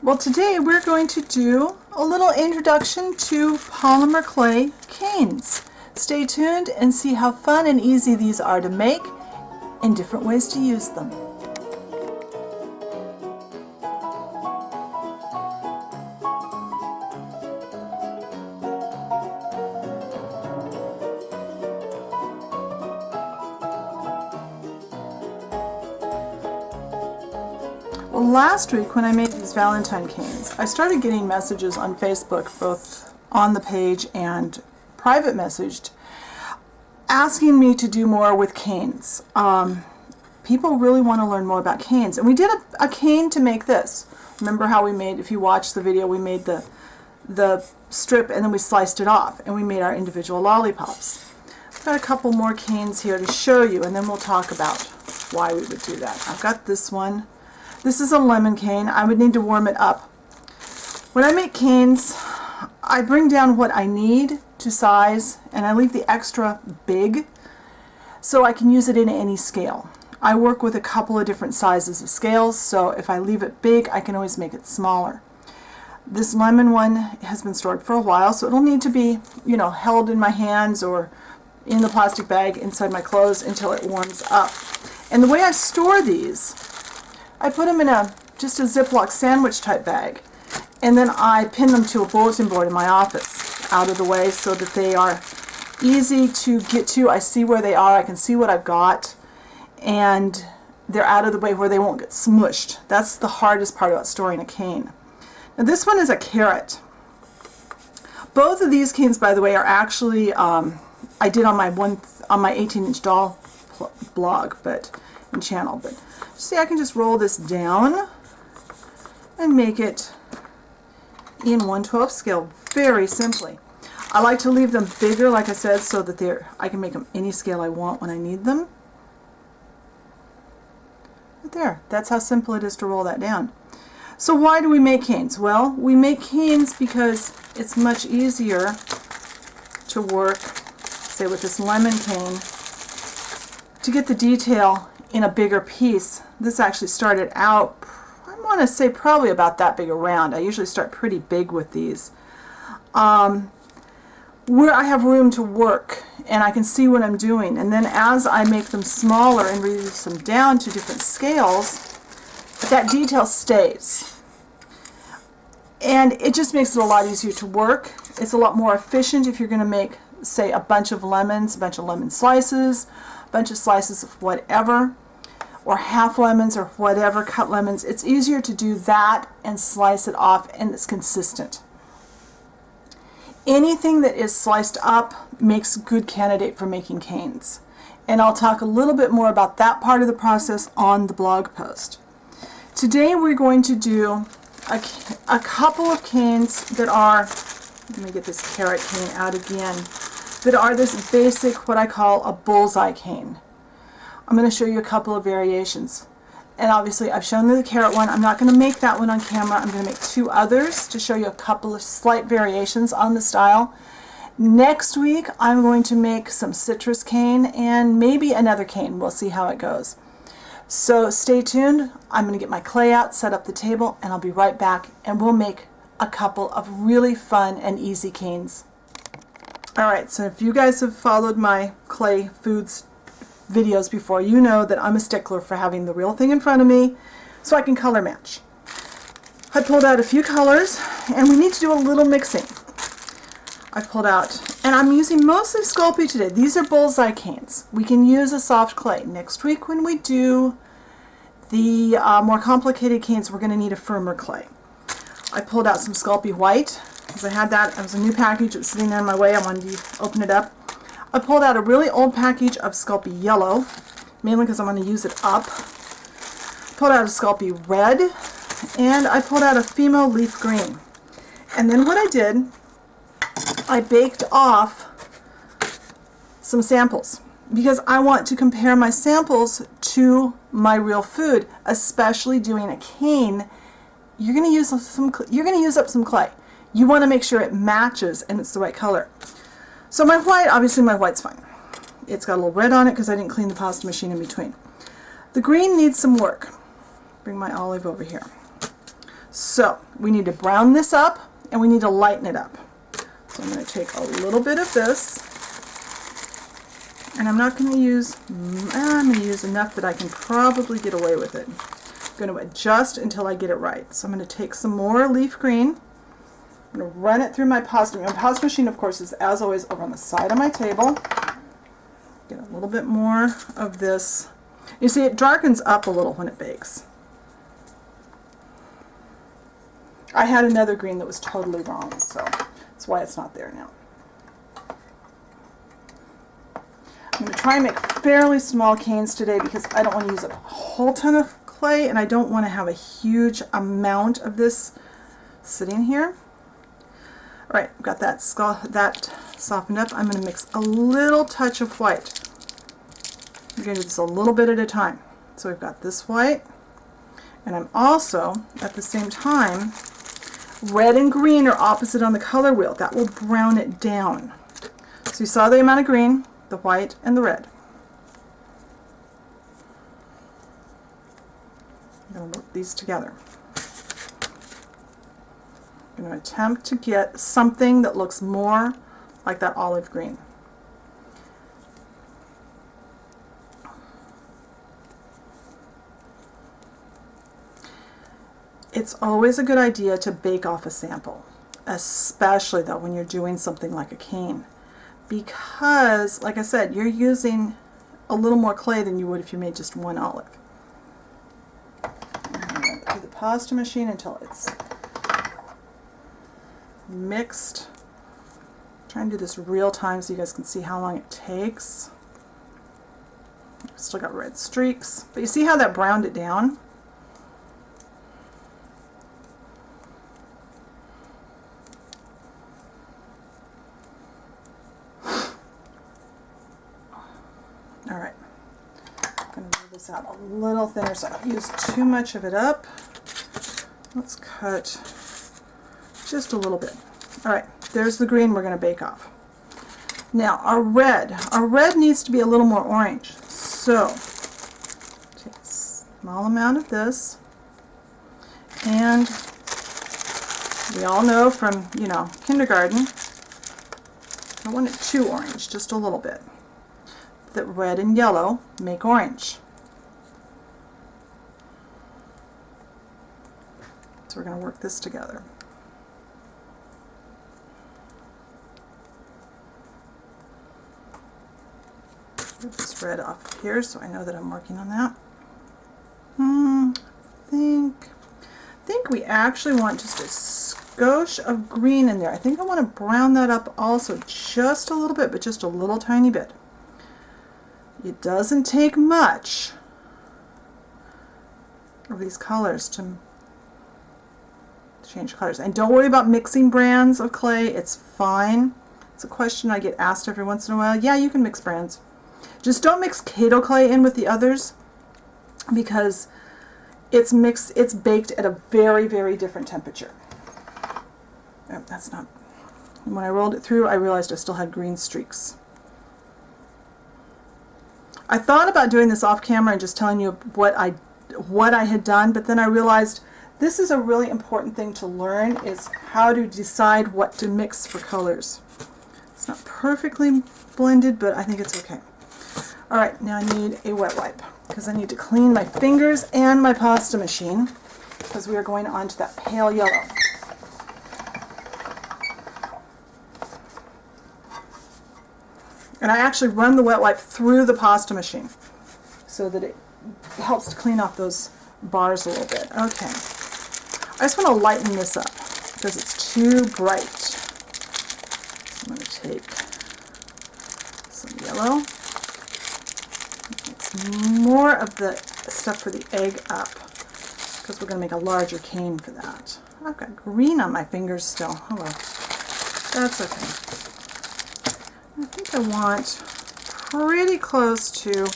Well, today we're going to do a little introduction to polymer clay canes. Stay tuned and see how fun and easy these are to make and different ways to use them. Well, last week when I made these Valentine canes, I started getting messages on Facebook, both on the page and private messaged, asking me to do more with canes. People really want to learn more about canes, and we did a cane to make this. Remember how we made, if you watched the video, we made the strip and then we sliced it off and we made our individual lollipops. I've got a couple more canes here to show you, and then we'll talk about why we would do that. I've got this one. This is a lemon cane. I would need to warm it up. When I make canes, I bring down what I need to size, and I leave the extra big so I can use it in any scale. I work with a couple of different sizes of scales, so if I leave it big, I can always make it smaller. This lemon one has been stored for a while, so it'll need to be, held in my hands or in the plastic bag inside my clothes until it warms up. And the way I store these, I put them in just a Ziploc sandwich type bag, and then I pin them to a bulletin board in my office out of the way so that they are easy to get to. I see where they are, I can see what I've got, and they're out of the way where they won't get smushed. That's the hardest part about storing a cane. Now this one is a carrot. Both of these canes, by the way, are actually I did on my 18-inch doll blog and channel, but see, I can just roll this down and make it in 1/12 scale very simply. I like to leave them bigger, like I said, so that I can make them any scale I want when I need them. But there, that's how simple it is to roll that down. So why do we make canes? Well, we make canes because it's much easier to work, say with this lemon cane, to get the detail in a bigger piece. This actually started out, I want to say probably about that big around. I usually start pretty big with these. Where I have room to work and I can see what I'm doing, and then as I make them smaller and reduce them down to different scales, that detail stays. And it just makes it a lot easier to work. It's a lot more efficient if you're going to make, say, a bunch of lemons, a bunch of lemon slices, a bunch of slices of whatever, or half lemons or whatever, cut lemons. It's easier to do that and slice it off, and it's consistent. Anything that is sliced up makes a good candidate for making canes. And I'll talk a little bit more about that part of the process on the blog post. Today we're going to do a couple of canes that are, let me get this carrot cane out again, that are this basic, what I call a bullseye cane. I'm going to show you a couple of variations. And obviously I've shown you the carrot one. I'm not going to make that one on camera. I'm going to make two others to show you a couple of slight variations on the style. Next week I'm going to make some citrus cane and maybe another cane. We'll see how it goes. So stay tuned. I'm going to get my clay out, set up the table, and I'll be right back, and we'll make a couple of really fun and easy canes. Alright, so if you guys have followed my clay foods videos before, you know that I'm a stickler for having the real thing in front of me so I can color match. I pulled out a few colors, and we need to do a little mixing. I pulled out, and I'm using mostly Sculpey today. These are bullseye canes. We can use a soft clay. Next week when we do the more complicated canes, we're going to need a firmer clay. I pulled out some Sculpey white because I had that. It was a new package. It was sitting there in my way. I wanted to open it up. I pulled out a really old package of Sculpey yellow, mainly because I'm going to use it up. Pulled out a Sculpey red, and I pulled out a Fimo leaf green. And then what I did, I baked off some samples because I want to compare my samples to my real food, especially doing a cane. You're going to use up some clay. You want to make sure it matches and it's the right color. So my white, obviously my white's fine. It's got a little red on it because I didn't clean the pasta machine in between. The green needs some work. Bring my olive over here. So we need to brown this up and we need to lighten it up. So I'm going to take a little bit of this, and I'm not going to use, I'm going to use enough that I can probably get away with it. I'm going to adjust until I get it right. So I'm going to take some more leaf green. I'm going to run it through my pasta machine. My pasta machine, of course, is as always over on the side of my table. Get a little bit more of this. You see, it darkens up a little when it bakes. I had another green that was totally wrong, so that's why it's not there now. I'm going to try and make fairly small canes today because I don't want to use a whole ton of clay and I don't want to have a huge amount of this sitting here. All right, I've got that softened up. I'm going to mix a little touch of white. I'm going to do this a little bit at a time. So we've got this white, and I'm also, at the same time, red and green are opposite on the color wheel. That will brown it down. So you saw the amount of green, the white, and the red. I'm going to work these together. I'm going to attempt to get something that looks more like that olive green. It's always a good idea to bake off a sample, especially though when you're doing something like a cane, because, like I said, you're using a little more clay than you would if you made just one olive. I'm going to run it through the pasta machine until it's mixed. Try and do this real time so you guys can see how long it takes. Still got red streaks, but you see how that browned it down? All right, I'm going to move this out a little thinner so I don't use too much of it up. Let's cut just a little bit. All right, there's the green we're going to bake off. Now our red needs to be a little more orange. So take a small amount of this, and we all know from, you know, kindergarten, I don't want it too orange, just a little bit. That red and yellow make orange. So we're going to work this together. Get this red off here so I know that I'm working on that. I think we actually want just a skosh of green in there. I think I want to brown that up also just a little bit, but just a little tiny bit. It doesn't take much of these colors to change colors. And don't worry about mixing brands of clay. It's fine. It's a question I get asked every once in a while. Yeah, you can mix brands. Just don't mix Kato clay in with the others because it's baked at a very, very different temperature. Oh, that's not. And when I rolled it through, I realized I still had green streaks. I thought about doing this off camera and just telling you what I had done, but then I realized this is a really important thing to learn, is how to decide what to mix for colors. It's not perfectly blended, but I think it's okay. All right, now I need a wet wipe because I need to clean my fingers and my pasta machine because we are going on to that pale yellow. And I actually run the wet wipe through the pasta machine so that it helps to clean off those bars a little bit. Okay. I just want to lighten this up because it's too bright. So I'm going to take some yellow. Mix more of the stuff for the egg up because we're going to make a larger cane for that. I've got green on my fingers still. Oh well. That's okay. I think I want pretty close to,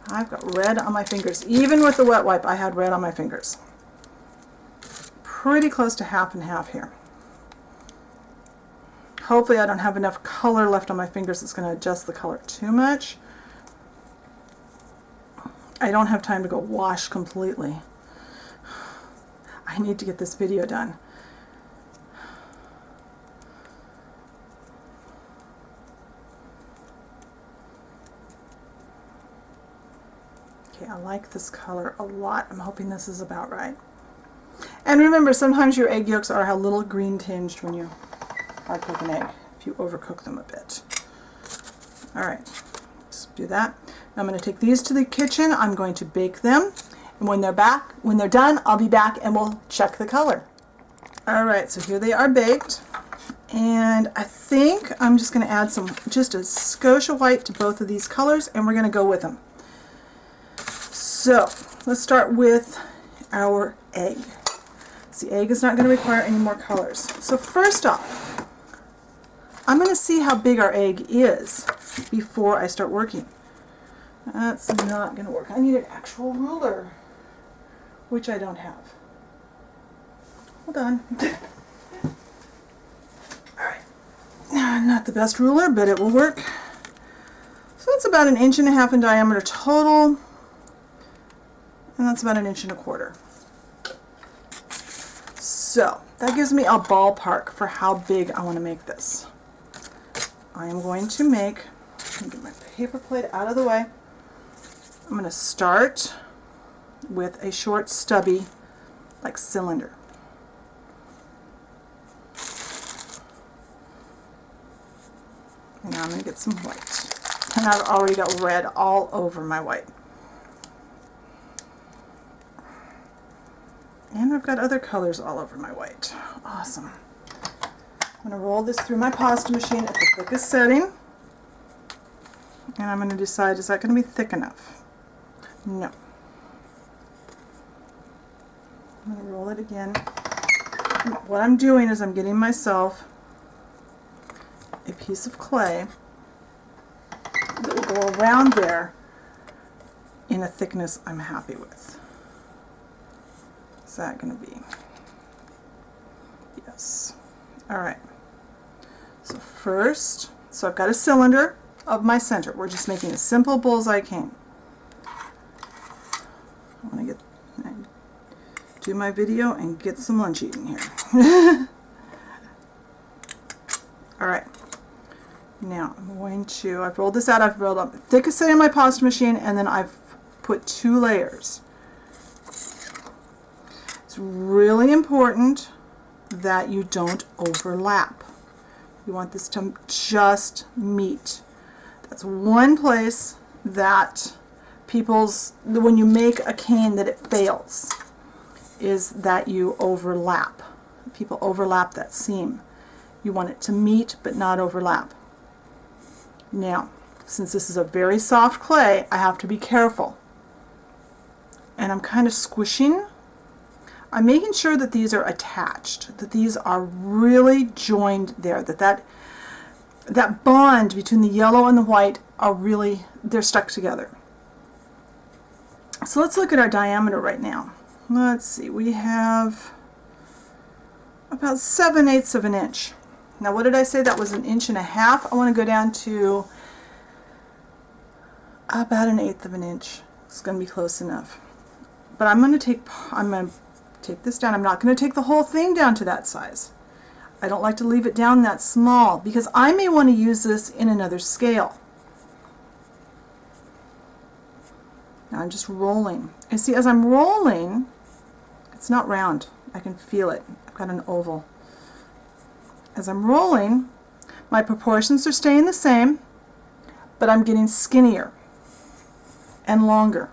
I've got red on my fingers. Even with the wet wipe, I had red on my fingers. Pretty close to half and half here. Hopefully I don't have enough color left on my fingers that's going to adjust the color too much. I don't have time to go wash completely. I I need to get this video done. Okay, I like this color a lot. I'm hoping this is about right. And remember, sometimes your egg yolks are a little green tinged when you hard cook an egg, if you overcook them a bit. All right, let's do that. Now I'm going to take these to the kitchen. I'm going to bake them. And when they're done, I'll be back and we'll check the color. All right, so here they are baked. And I think I'm just going to add just a skosh of white to both of these colors, and we're going to go with them. So let's start with our egg. So the egg is not going to require any more colors. So first off, I'm going to see how big our egg is before I start working. That's not going to work. I need an actual ruler, which I don't have. Hold on. Alright. Not the best ruler, but it will work. So that's about 1.5 inches in diameter total. And that's about 1.25 inches. So that gives me a ballpark for how big I want to make this. I am going to make, get my paper plate out of the way. I'm going to start with a short stubby like cylinder. And now I'm going to get some white. And I've already got red all over my white. And I've got other colors all over my white. Awesome. I'm going to roll this through my pasta machine at the thickest setting. And I'm going to decide, is that going to be thick enough? No. I'm going to roll it again. What I'm doing is I'm getting myself a piece of clay that will go around there in a thickness I'm happy with. Is that going to be? Yes. All right. So first, I've got a cylinder of my center. We're just making a simple bullseye cane. I want to do my video and get some lunch eaten here. All right. Now I'm going to, I've rolled this out, I've rolled up the thickest setting in my pasta machine, and then I've put 2 layers. It's really important that you don't overlap. You want this to just meet. That's one place that when you make a cane that it fails, is that you overlap. People overlap that seam. You want it to meet but not overlap. Now, since this is a very soft clay, I have to be careful. And I'm kind of squishing. I'm making sure that these are attached, that these are really joined there, that bond between the yellow and the white are really, they're stuck together. So let's look at our diameter right now. Let's see, we have about 7/8 of an inch. Now what did I say? That was 1.5 inches. I want to go down to about 1/8 of an inch. It's going to be close enough. But I'm going to take this down. I'm not going to take the whole thing down to that size. I don't like to leave it down that small because I may want to use this in another scale. Now I'm just rolling. And see, as I'm rolling, it's not round. I can feel it. I've got an oval. As I'm rolling, my proportions are staying the same, but I'm getting skinnier and longer.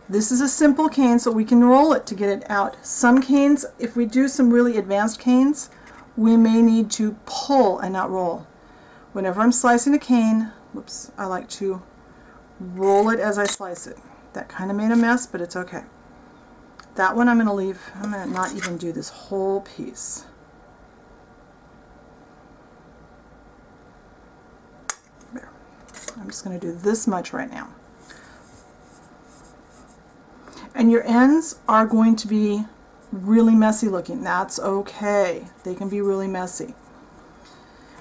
This is a simple cane, so we can roll it to get it out. Some canes, if we do some really advanced canes, we may need to pull and not roll. Whenever I'm slicing a cane, whoops, I like to roll it as I slice it. That kind of made a mess, but it's okay. That one I'm going to leave. I'm going to not even do this whole piece. There. I'm just going to do this much right now. And your ends are going to be really messy looking. That's okay. They can be really messy.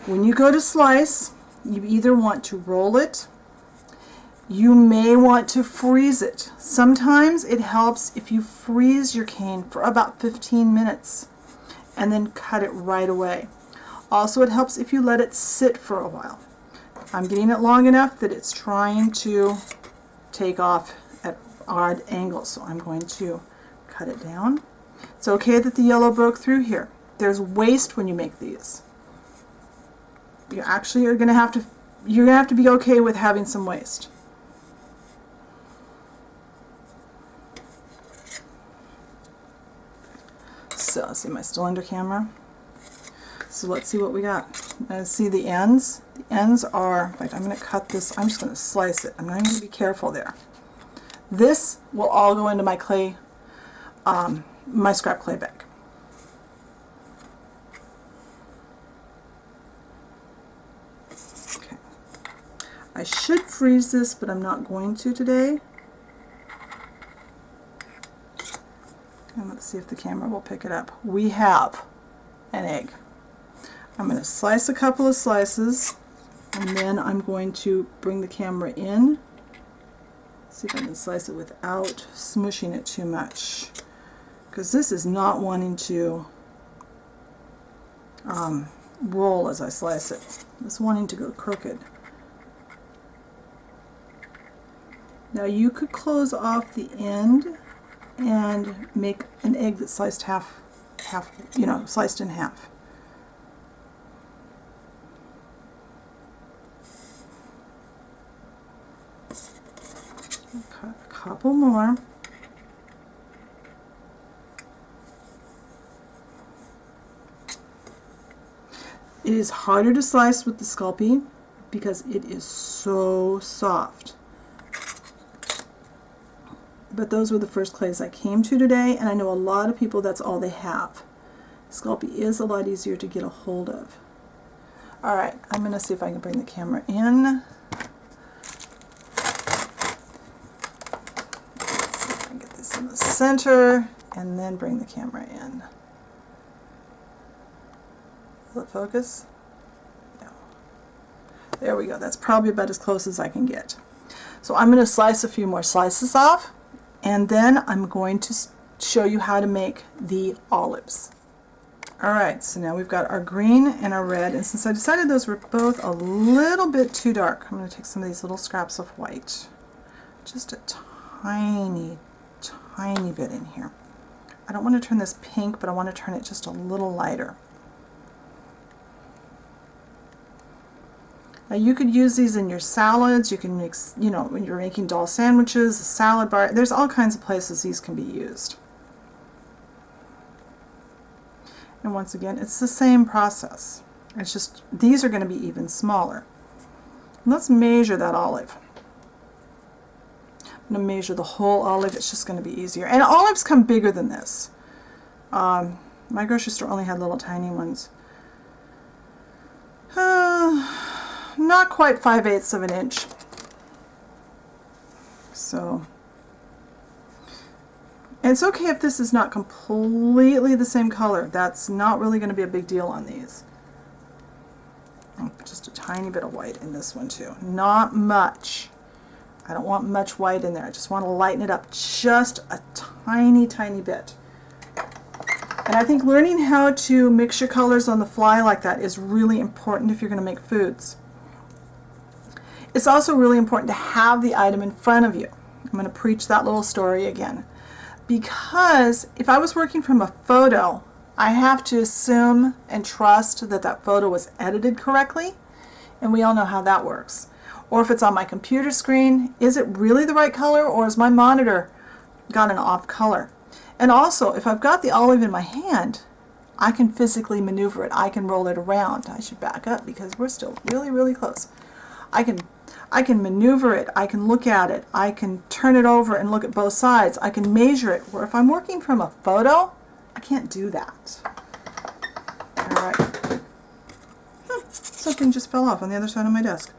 When you go to slice, you either want to roll it You may want to freeze it. Sometimes it helps if you freeze your cane for about 15 minutes and then cut it right away. Also, it helps if you let it sit for a while. I'm getting it long enough that it's trying to take off at odd angles, so I'm going to cut it down. It's okay that the yellow broke through here. There's waste when you make these. You actually are going to have to be okay with having some waste. So, let's see, am I still under camera? So let's see what we got. See the ends? The ends are, in fact, I'm going to cut this, I'm just going to slice it. I'm not going to be careful there. This will all go into my clay, my scrap clay bag. Okay. I should freeze this, but I'm not going to today. And let's see if the camera will pick it up. We have an egg. I'm going to slice a couple of slices, and then I'm going to bring the camera in. See if I can slice it without smushing it too much, because this is not wanting to roll as I slice it. It's wanting to go crooked. Now you could close off the end and make an egg that's sliced half, sliced in half. Cut a couple more. It is harder to slice with the Sculpey because it is so soft. But those were the first clays I came to today, and I know a lot of people that's all they have. Sculpey is a lot easier to get a hold of. Alright, I'm going to see if I can bring the camera in. Let's see if I can get this in the center, and then bring the camera in. Will it focus? No. There we go. That's probably about as close as I can get. So I'm going to slice a few more slices off, and then I'm going to show you how to make the olives. Alright, so now we've got our green and our red, and since I decided those were both a little bit too dark, I'm going to take some of these little scraps of white. Just a tiny, tiny bit in here. I don't want to turn this pink, but I want to turn it just a little lighter. Now you could use these in your salads, you can mix, when you're making doll sandwiches, a salad bar, there's all kinds of places these can be used. And once again, it's the same process. It's just, these are going to be even smaller. Let's measure that olive. I'm going to measure the whole olive, it's just going to be easier. And olives come bigger than this. My grocery store only had little tiny ones. Not quite 5/8 of an inch. So, and it's okay if this is not completely the same color. That's not really going to be a big deal on these. Oh, just a tiny bit of white in this one too. Not much. I don't want much white in there. I just want to lighten it up just a tiny, tiny bit. And I think learning how to mix your colors on the fly like that is really important if you're going to make foods. It's also really important to have the item in front of you. I'm going to preach that little story again. Because if I was working from a photo, I have to assume and trust that that photo was edited correctly, and we all know how that works. Or if it's on my computer screen, is it really the right color, or has my monitor got an off color? And also, if I've got the olive in my hand, I can physically maneuver it. I can roll it around. I should back up because we're still really, really close. I can maneuver it, I can look at it, I can turn it over and look at both sides, I can measure it, where if I'm working from a photo, I can't do that. Alright. Something just fell off on the other side of my desk.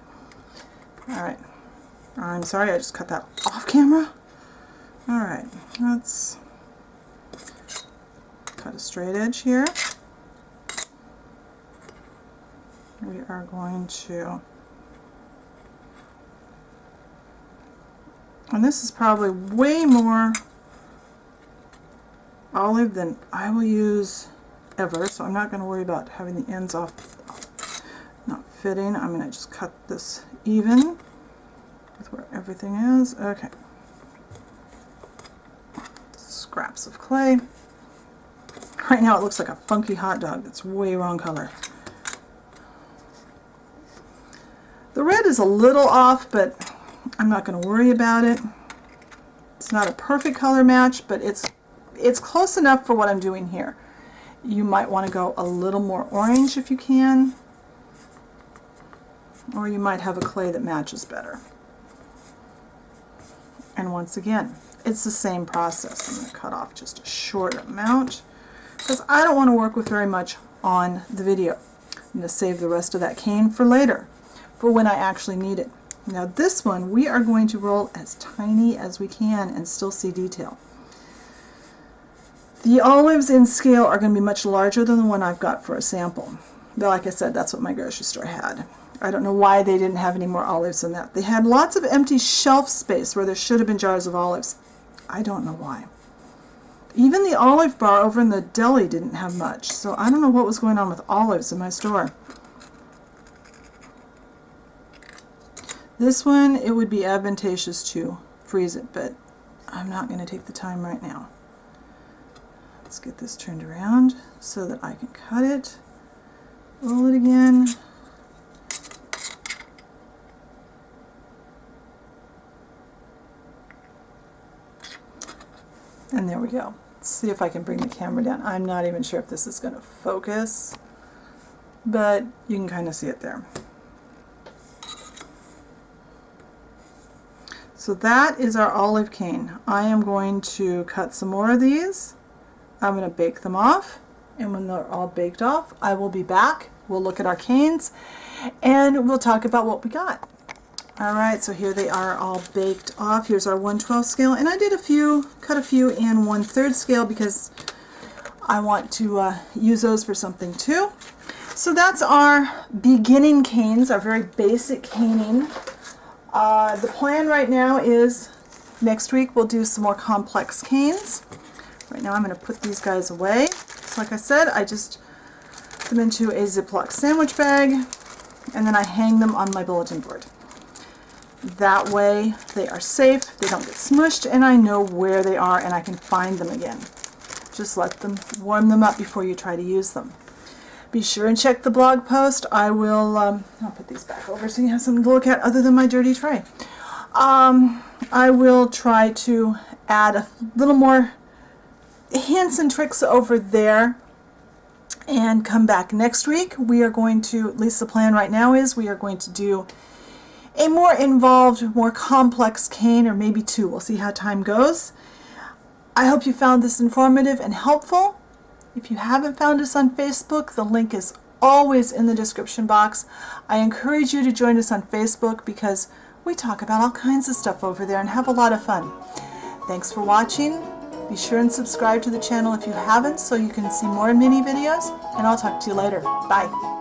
Alright. I'm sorry, I just cut that off camera. Alright, let's cut a straight edge here. We are going to And this is probably way more olive than I will use ever, so I'm not going to worry about having the ends off not fitting. I'm going to just cut this even with where everything is. Okay. Scraps of clay. Right now it looks like a funky hot dog that's way wrong color. The red is a little off, but I'm not going to worry about it. It's not a perfect color match, but it's close enough for what I'm doing here. You might want to go a little more orange if you can, or you might have a clay that matches better. And once again, it's the same process. I'm going to cut off just a short amount because I don't want to work with very much on the video. I'm going to save the rest of that cane for later, for when I actually need it. Now this one we are going to roll as tiny as we can and still see detail. The olives in scale are going to be much larger than the one I've got for a sample. But like I said, that's what my grocery store had. I don't know why they didn't have any more olives than that. They had lots of empty shelf space where there should have been jars of olives. I don't know why. Even the olive bar over in the deli didn't have much, so I don't know what was going on with olives in my store. This one, it would be advantageous to freeze it, but I'm not going to take the time right now. Let's get this turned around so that I can cut it, roll it again. And there we go. Let's see if I can bring the camera down. I'm not even sure if this is going to focus, but you can kind of see it there. So that is our olive cane. I am going to cut some more of these. I'm going to bake them off, and when they're all baked off, I will be back. We'll look at our canes, and we'll talk about what we got. Alright, so here they are all baked off. Here's our 1/12 scale, and I did cut a few in 1/3 scale because I want to use those for something too. So that's our beginning canes, our very basic caning. The plan right now is next week we'll do some more complex canes. Right now I'm going to put these guys away. So like I said, I just put them into a Ziploc sandwich bag, and then I hang them on my bulletin board. That way they are safe, they don't get smushed, and I know where they are and I can find them again. Just warm them up before you try to use them. Be sure and check the blog post. I'll put these back over so you have something to look at other than my dirty tray. I will try to add a little more hints and tricks over there and come back next week. We are going to, at least the plan right now is, we are going to do a more involved, more complex cane, or maybe two. We'll see how time goes. I hope you found this informative and helpful. If you haven't found us on Facebook, the link is always in the description box. I encourage you to join us on Facebook because we talk about all kinds of stuff over there and have a lot of fun. Thanks for watching. Be sure and subscribe to the channel if you haven't so you can see more mini videos, and I'll talk to you later. Bye.